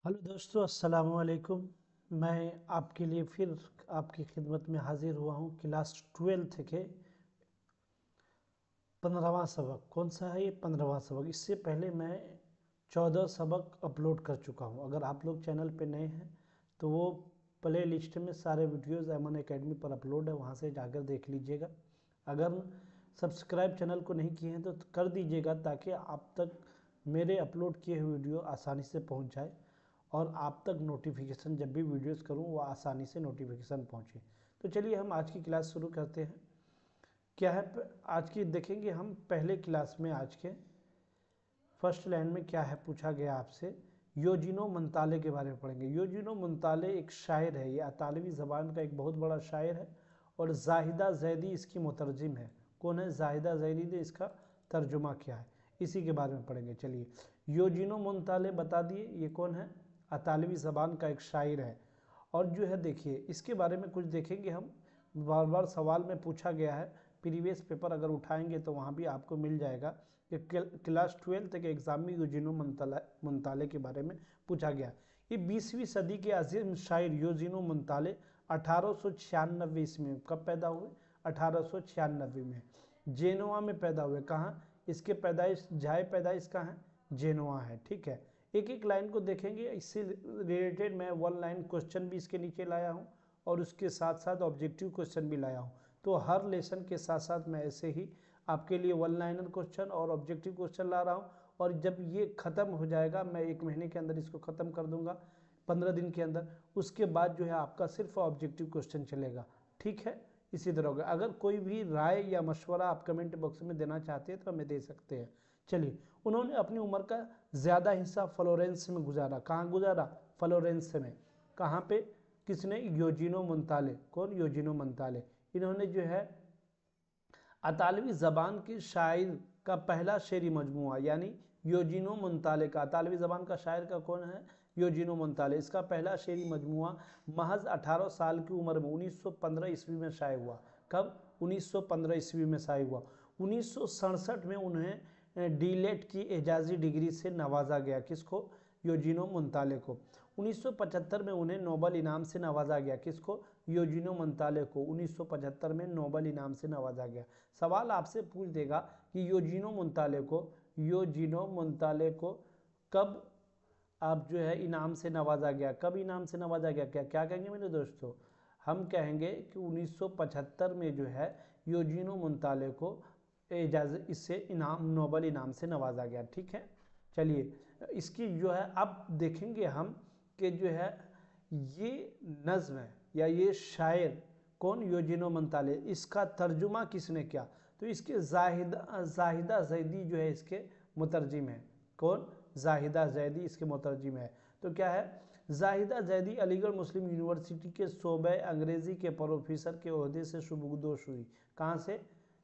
Hello दोस्तों, अस्सलाम वालेकुम। मैं आपके लिए फिर आपकी खिदमत में हाजिर हुआ हूँ। क्लास 12th के 15वां सबक। कौन सा है ये 15वां सबक? इससे पहले मैं 14 सबक अपलोड कर चुका हूँ। अगर आप लोग चैनल पे नए हैं तो वो प्ले लिस्ट में सारे वीडियोस अमन एकेडमी पर अपलोड है, वहाँ से जाकर देख लीजिएगा। अगर सब्सक्राइब चैनल को नहीं किए हैं तो कर दीजिएगा, ताकि आप तक मेरे अपलोड किए हुए वीडियो आसानी से पहुँच जाए और आप तक नोटिफिकेशन जब भी वीडियोस करूं वो आसानी से नोटिफिकेशन पहुंचे। तो चलिए हम आज की क्लास शुरू करते हैं। क्या है आज की देखेंगे हम पहले क्लास में। आज के फर्स्ट लाइन में क्या है पूछा गया आपसे, योजिनो मंताले के बारे में पढ़ेंगे। योजिनो मंताले एक शायर है, ये अतालवी ज़बान का एक बहुत बड़ा शायर है और जाहिदा जैदी इसकी मुतरजिम है। कौन है? जाहिदा जैदी ने इसका तर्जुमा किया है, इसी के बारे में पढ़ेंगे। चलिए, योजिनो मंताले बता दिए, ये कौन है? अतालवी ज़बान का एक शायर है। और जो है देखिए इसके बारे में कुछ देखेंगे हम। बार बार सवाल में पूछा गया है, प्रीवियस पेपर अगर उठाएंगे तो वहाँ भी आपको मिल जाएगा कि क्लास 12th के एग्ज़ाम में योजिनो मंताले के बारे में पूछा गया। ये 20वीं सदी के अजीम शायर योजिनो मंताले 1896 ईस्वी में कब पैदा हुए? 1896 में जेनोआ में पैदा हुए। कहाँ? इसके पैदाइश पैदाइश कहाँ है? जेनोआ है। ठीक है, एक एक लाइन को देखेंगे। इससे रिलेटेड मैं वन लाइन क्वेश्चन भी इसके नीचे लाया हूँ और उसके साथ साथ ऑब्जेक्टिव क्वेश्चन भी लाया हूँ। तो हर लेसन के साथ साथ मैं ऐसे ही आपके लिए वन लाइनर क्वेश्चन और ऑब्जेक्टिव क्वेश्चन ला रहा हूँ। और जब ये ख़त्म हो जाएगा, मैं 1 महीने के अंदर इसको ख़त्म कर दूंगा, 15 दिन के अंदर। उसके बाद जो है आपका सिर्फ ऑब्जेक्टिव क्वेश्चन चलेगा। ठीक है, इसी तरह होगा। अगर कोई भी राय या मशवरा आप कमेंट बॉक्स में देना चाहते हैं तो हमें दे सकते हैं। चलिए, उन्होंने अपनी उम्र का ज़्यादा हिस्सा फ्लोरेंस में गुजारा। कहाँ गुजारा? फ्लोरेंस में। कहाँ पे? किसने? योजिनो मंताले। कौन? योजिनो मंताले। इन्होंने जो है अतालवी ज़बान के शायर का पहला शेरी मजमूआ, यानी योजिनो मंताले का, अतालवी ज़बान का शायर का कौन है? योजिनो मंताले। इसका पहला शेरी मजमूआ महज 18 साल की उम्र में 1915 ईस्वी में शाये हुआ। कब? 1915 ईस्वी में शाये हुआ। 1967 में उन्हें डीलेट की एजाजी डिग्री से नवाजा गया। किसको? योजिनो मंताले को। 1975 में उन्हें नोबल इनाम से नवाजा गया। किसको? योजिनो मंताले को 1975 में नोबल इनाम से नवाजा गया। सवाल आपसे पूछ देगा कि योजिनो मंताले को कब आप जो है इनाम से नवाजा गया? कब इनाम से नवाजा गया? क्या क्या कहेंगे मेरे दोस्तों? हम कहेंगे कि 1975 में जो है योजिनो मंताले को इजाज़त इससे इनाम नोबल इनाम से नवाजा गया। ठीक है, चलिए इसकी जो है अब देखेंगे हम कि जो है ये नज़्म है या ये शायर कौन? योजिनो मंताले। इसका तर्जुमा किसने किया? तो इसके जाहिदा जैदी जो है इसके मुतरजिम है। कौन? जाहिदा जैदी इसके मुतरजिम है। तो क्या है? जाहिदा जैदी अलीगढ़ मुस्लिम यूनिवर्सिटी के शोबे अंग्रेज़ी के प्रोफेसर के ओहदे से शुबुगदोश हुई। कहाँ से?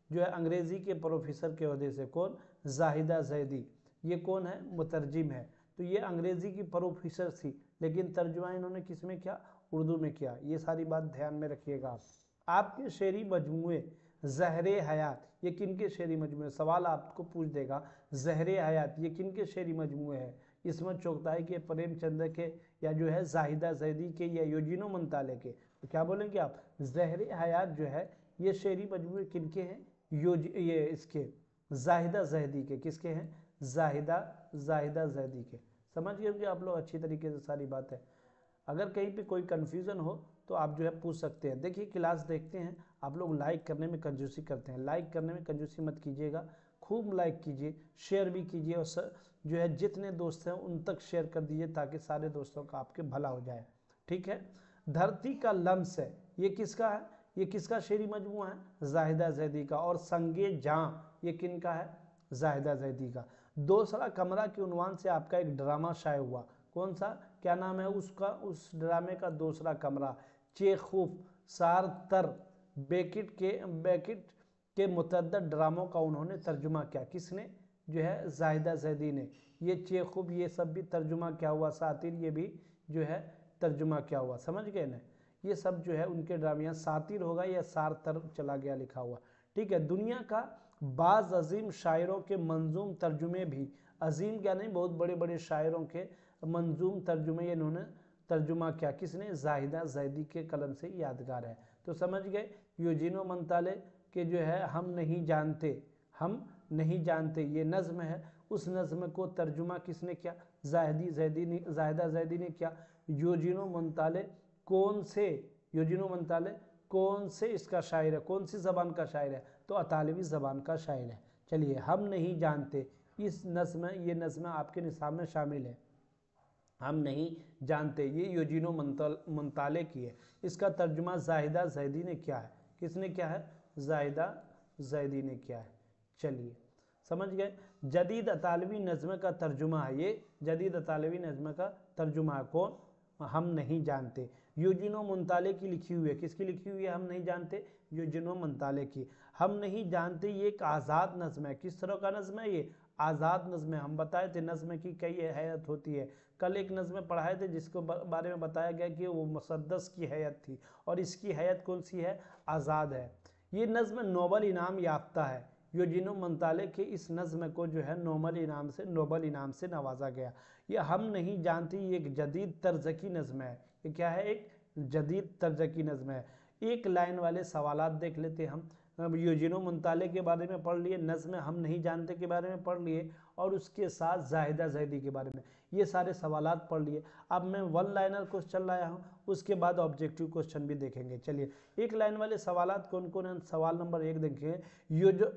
जो है अंग्रेज़ी के प्रोफेसर के ओहदे से। कौन? जाहिदा जैदी। ये कौन है? मुतरजिम है। तो ये अंग्रेज़ी की प्रोफेसर थी, लेकिन तर्जुमा इन्होंने किस में किया? उर्दू में किया। ये सारी बात ध्यान में रखिएगा आप। आपके शेरी मजमूए ज़हरे हयात, ये किन के शेरी मजमूए? सवाल आपको पूछ देगा, ज़हरे हयात ये किन के शेरी मजमूए हैं? इसमें चौगताई के, प्रेमचंद के, या जो है जाहिदा जैदी के, या योजिनो मंताले के? तो क्या बोलेंगे आप? ज़हरे हयात जो है ये शेरी मजमूए किन के हैं? ये इसके जाहिदा जैदी के। किसके हैं? जाहिदा जैदी के। समझ गए होंगे आप लोग अच्छी तरीके से सारी बात है। अगर कहीं पे कोई कन्फ्यूज़न हो तो आप जो है पूछ सकते हैं। देखिए क्लास देखते हैं, आप लोग लाइक करने में कंजूसी करते हैं। लाइक करने में कंजूसी मत कीजिएगा, खूब लाइक कीजिए, शेयर भी कीजिए और जो है जितने दोस्त हैं उन तक शेयर कर दीजिए, ताकि सारे दोस्तों का आपके भला हो जाए। ठीक है, धरती का लम्स है, ये किसका है? ये किसका शेरी मजमूआ है? जाहिदा जैदी का। और संगे जां ये किन का है? जाहिदा जैदी का। दूसरा कमरा के उन्वान से आपका एक ड्रामा शाये हुआ। कौन सा? क्या नाम है उसका? उस ड्रामे का दूसरा कमरा। चेखोव, सारतर, बेकिट के मुतअद्दिद ड्रामों का उन्होंने तर्जुमा किया। किसने? जो है जाहिदा जैदी ने। ये चेखोव ये सब भी तर्जुमा क्या हुआ? सातिर ये भी जो है तर्जुमा क्या हुआ? समझ गए ना? ये सब जो है उनके ड्रामिया। सातिर होगा या सारतर चला गया लिखा हुआ। ठीक है, दुनिया का बाज़ अजीम शायरों के मंजूम तर्जुमे भी अजीम क्या नहीं, बहुत बड़े बड़े शायरों के मंजूम तर्जुमे इन्होंने तर्जुमा किया। किसने? जाहिदा जैदी के कलम से यादगार है। तो समझ गए, यूजीनो मंताले के जो है हम नहीं जानते, हम नहीं जानते ये नज़्म है, उस नज़्म को तर्जुमा किसने किया? जाहिदा जैदी ने किया। यूजीनो मंताले कौन से, यूजीनो मंताले कौन से इसका शायर है, कौन सी ज़बान का शायर है? तो अतालवी ज़बान का शायर है। चलिए, हम नहीं जानते, इस नज़्म, ये नज़्म आपके निसाब में शामिल है। हम नहीं जानते, ये यूजीनो मंताले की है। इसका तर्जुमा जाहिदा जैदी ने किया है। किसने किया है? जाहिदा जैदी ने किया है। चलिए, समझ गए। जदीद अतालवी नज़्म का तर्जुमा है ये, जदीद अतालवी नज़्म का तर्जुमा है कौन? हम नहीं जानते। यूजीनो मंताले की लिखी हुई है। किसकी लिखी हुई है? हम नहीं जानते, यूजीनो मंताले की। हम नहीं जानते ये एक आज़ाद नज़्म है। किस तरह का नज़्म है ये? आज़ाद नज़्म है। हम बताए थे नज़्म की कई हैयत होती है। कल एक नज़्म पढ़ाए थे जिसको बारे में बताया गया कि वो मुसद्दस की हैयत थी, और इसकी हैयत कौन सी है? आज़ाद है। ये नज़्म नोबल इनाम याफ्ता है। यूजीनो मंताले के इस नज़्म को जो है नोबल इनाम से नवाजा गया। ये हम नहीं जानती, ये एक जदीद तर्ज की नज़्म है। ये क्या है? एक जदीद तर्ज की नज़्म है। एक लाइन वाले सवालात देख लेते हम। यूजीनो मंताले के बारे में पढ़ लिए, नज़्म हम नहीं जानते के बारे में पढ़ लिए, और उसके साथ जाहिदा जैदी के बारे में ये सारे सवालात पढ़ लिए। अब मैं वन लाइनर क्वेश्चन लाया हूँ, उसके बाद ऑब्जेक्टिव क्वेश्चन भी देखेंगे। चलिए, एक लाइन वाले सवालात कौन कौन हैं? सवाल नंबर 1 देखेंगे,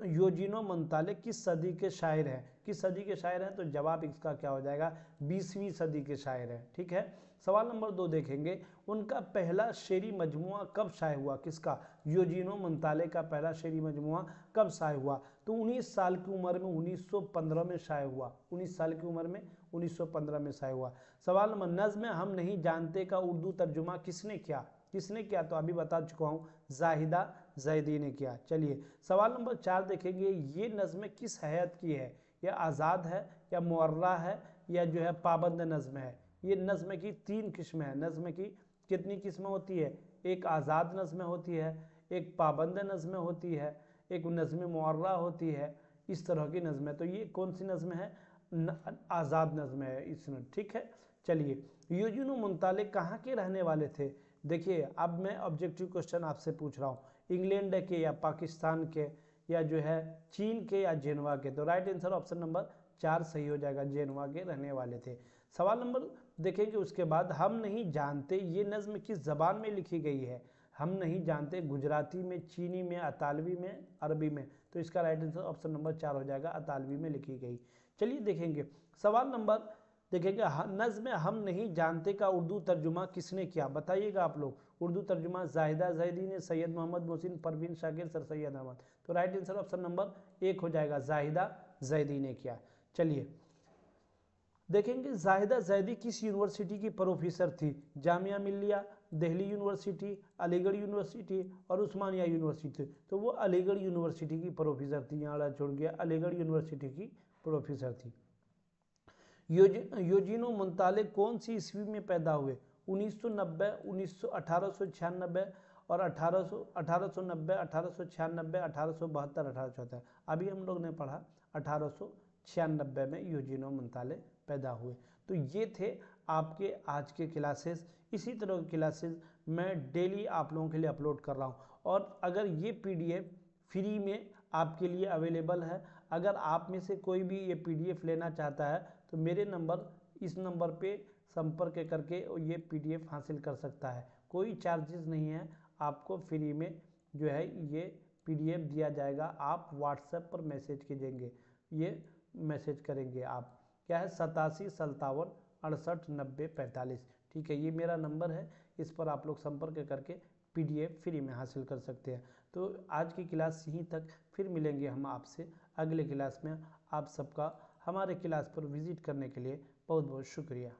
यूजीनो मंताले किस सदी के शायर हैं? किस सदी के शायर हैं? तो जवाब इसका क्या हो जाएगा? 20वीं सदी के शायर हैं। ठीक है। सवाल नंबर 2 देखेंगे, उनका पहला शेरी मजमुआ कब शाये हुआ? किसका? यूजीनो मंताले का पहला शेरी मजमुआ कब शाये हुआ? तो 19 साल की उम्र में 1915 में शाये हुआ। 19 साल की उम्र में 1915 में शाये हुआ। सवाल नंबर, नज़्म हम नहीं जानते का उर्दू तर्जुमा किसने किया? किसने किया? तो अभी बता चुका हूँ, जाहिदा जैदी ने किया। चलिए, सवाल नंबर 4 देखेंगे, ये नज़्म किस हैयत की है? या आज़ाद है, या मुअर्रा है, या जो है पाबंद नज़्म है? ये नज़्म की 3 किस्में हैं। नज़्म की कितनी किस्में होती है? एक आज़ाद नज़्म होती है, एक पाबंद नज़्म होती है, एक नज़्म मुअर्रा होती है। इस तरह की नज़्म है। तो ये कौन सी नज़्म है? आज़ाद नज़्म है इसमें। ठीक है। चलिए, यूजीनो मंताले कहाँ के रहने वाले थे? देखिए, अब मैं ऑब्जेक्टिव क्वेश्चन आपसे पूछ रहा हूँ, इंग्लैंड के या पाकिस्तान के या जो है चीन के या जेनवा के? तो राइट आंसर ऑप्शन नंबर 4 सही हो जाएगा, जेनवा के रहने वाले थे। सवाल नंबर देखेंगे उसके बाद, हम नहीं जानते ये नज़्म किस ज़बान में लिखी गई है? हम नहीं जानते गुजराती में, चीनी में, अतालवी में, अरबी में? तो इसका राइट आंसर ऑप्शन नंबर 4 हो जाएगा, अतालवी में लिखी गई। चलिए देखेंगे सवाल नंबर, देखेंगे नज़्म हम नहीं जानते का उर्दू तर्जुमा किसने किया? बताइएगा आप लोग। उर्दू तर्जुमा जाहिदा जैदी ने, सैयद मोहम्मद मोहसिन, परवीन शाकिर, सर सैयद अहमद। तो राइट आंसर ऑप्शन नंबर 1 हो जाएगा, जाहिदा जैदी ने किया। चलिए देखेंगे, जाहिदा जैदी किस यूनिवर्सिटी की प्रोफेसर थी? जामिया मिल्लिया, दिल्ली यूनिवर्सिटी, अलीगढ़ यूनिवर्सिटी और उस्मानिया यूनिवर्सिटी? तो वो अलीगढ़ यूनिवर्सिटी की प्रोफेसर थी। यहाँ छोड़ गया, अलीगढ़ यूनिवर्सिटी की प्रोफेसर थी। यूजीनो मंताले कौन सी ईस्वी में पैदा हुए? 1990, 1896 और 1890, 1896, 1872, 1874। अभी हम लोग ने पढ़ा 1896 में यूजीनो मंताले पैदा हुए। तो ये थे आपके आज के क्लासेस। इसी तरह की क्लासेस मैं डेली आप लोगों के लिए अपलोड कर रहा हूँ, और अगर ये पीडीएफ फ्री में आपके लिए अवेलेबल है, अगर आप में से कोई भी ये पीडीएफ लेना चाहता है तो मेरे नंबर, इस नंबर पे संपर्क करके ये पीडीएफ हासिल कर सकता है। कोई चार्जेस नहीं है, आपको फ्री में जो है ये पीडीएफ दिया जाएगा। आप व्हाट्सएप पर मैसेज कीजिएंगे, ये मैसेज करेंगे आप, क्या है 87 57 68 90 45। ठीक है, ये मेरा नंबर है, इस पर आप लोग संपर्क करके पीडीएफ फ्री में हासिल कर सकते हैं। तो आज की क्लास यहीं तक, फिर मिलेंगे हम आपसे अगले क्लास में। आप सबका हमारे क्लास पर विजिट करने के लिए बहुत बहुत शुक्रिया।